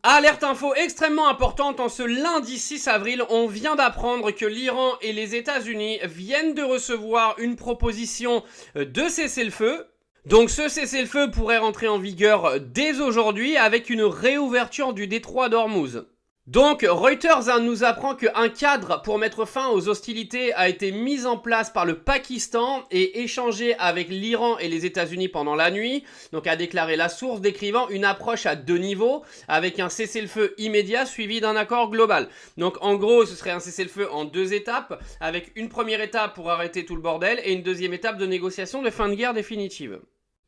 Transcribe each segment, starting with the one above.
Alerte info extrêmement importante, en ce lundi 6 avril, on vient d'apprendre que l'Iran et les États-Unis viennent de recevoir une proposition de cessez-le-feu. Donc ce cessez-le-feu pourrait rentrer en vigueur dès aujourd'hui avec une réouverture du détroit d'Ormuz. Donc Reuters nous apprend qu'un cadre pour mettre fin aux hostilités a été mis en place par le Pakistan et échangé avec l'Iran et les États-Unis pendant la nuit. Donc a déclaré la source, décrivant une approche à deux niveaux avec un cessez-le-feu immédiat suivi d'un accord global. Donc en gros ce serait un cessez-le-feu en deux étapes, avec une première étape pour arrêter tout le bordel et une deuxième étape de négociation de fin de guerre définitive.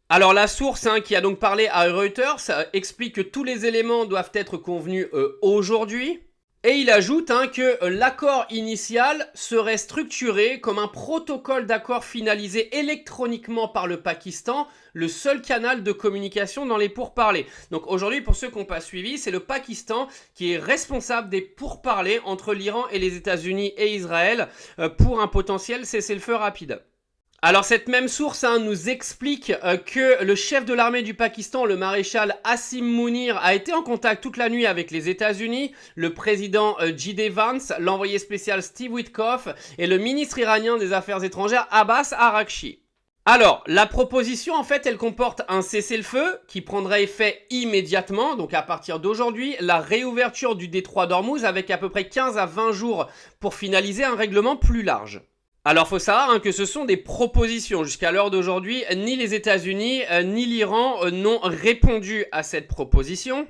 Alors la source qui a donc parlé à Reuters explique que tous les éléments doivent être convenus aujourd'hui. Et il ajoute que l'accord initial serait structuré comme un protocole d'accord finalisé électroniquement par le Pakistan, le seul canal de communication dans les pourparlers. Donc aujourd'hui, pour ceux qui n'ont pas suivi, c'est le Pakistan qui est responsable des pourparlers entre l'Iran et les États-Unis et Israël pour un potentiel cessez-le-feu rapide. Alors cette même source nous explique que le chef de l'armée du Pakistan, le maréchal Asim Munir, a été en contact toute la nuit avec les États-Unis, le président J.D. Vance, l'envoyé spécial Steve Witkoff et le ministre iranien des Affaires étrangères Abbas Araghchi. Alors, la proposition, en fait, elle comporte un cessez-le-feu qui prendrait effet immédiatement, donc à partir d'aujourd'hui, la réouverture du détroit d'Ormuz avec à peu près 15 à 20 jours pour finaliser un règlement plus large. Alors faut savoir que ce sont des propositions. Jusqu'à l'heure d'aujourd'hui, ni les États-Unis ni l'Iran n'ont répondu à cette proposition.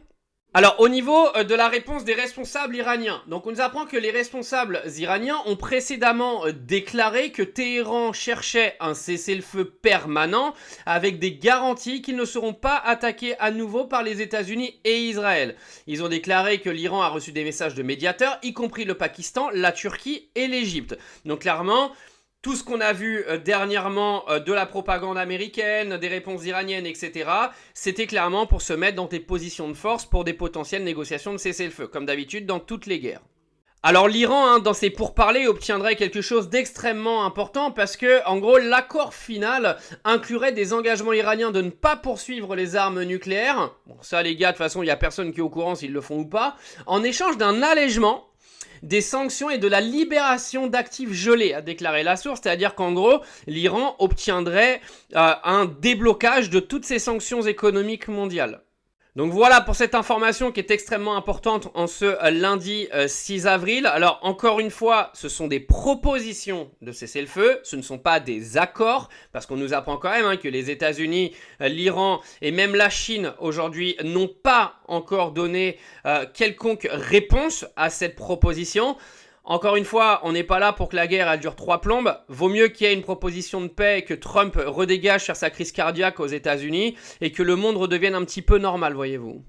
Alors au niveau de la réponse des responsables iraniens, donc on nous apprend que les responsables iraniens ont précédemment déclaré que Téhéran cherchait un cessez-le-feu permanent avec des garanties qu'ils ne seront pas attaqués à nouveau par les États-Unis et Israël. Ils ont déclaré que l'Iran a reçu des messages de médiateurs, y compris le Pakistan, la Turquie et l'Égypte. Donc clairement, tout ce qu'on a vu dernièrement de la propagande américaine, des réponses iraniennes, etc., c'était clairement pour se mettre dans des positions de force pour des potentielles négociations de cessez-le-feu, comme d'habitude dans toutes les guerres. Alors l'Iran, dans ses pourparlers, obtiendrait quelque chose d'extrêmement important parce que, en gros, l'accord final inclurait des engagements iraniens de ne pas poursuivre les armes nucléaires. Bon, ça les gars, de toute façon, il n'y a personne qui est au courant s'ils le font ou pas. En échange d'un allègement des sanctions et de la libération d'actifs gelés, a déclaré la source, c'est-à-dire qu'en gros, l'Iran obtiendrait un déblocage de toutes ces sanctions économiques mondiales. Donc voilà pour cette information qui est extrêmement importante en ce lundi 6 avril. Alors encore une fois, ce sont des propositions de cessez-le-feu, ce ne sont pas des accords, parce qu'on nous apprend quand même que les États-Unis, l'Iran et même la Chine aujourd'hui n'ont pas encore donné quelconque réponse à cette proposition. Encore une fois, on n'est pas là pour que la guerre elle dure 3 plombes. Vaut mieux qu'il y ait une proposition de paix, que Trump redégage sur sa crise cardiaque aux États-Unis et que le monde redevienne un petit peu normal, voyez-vous.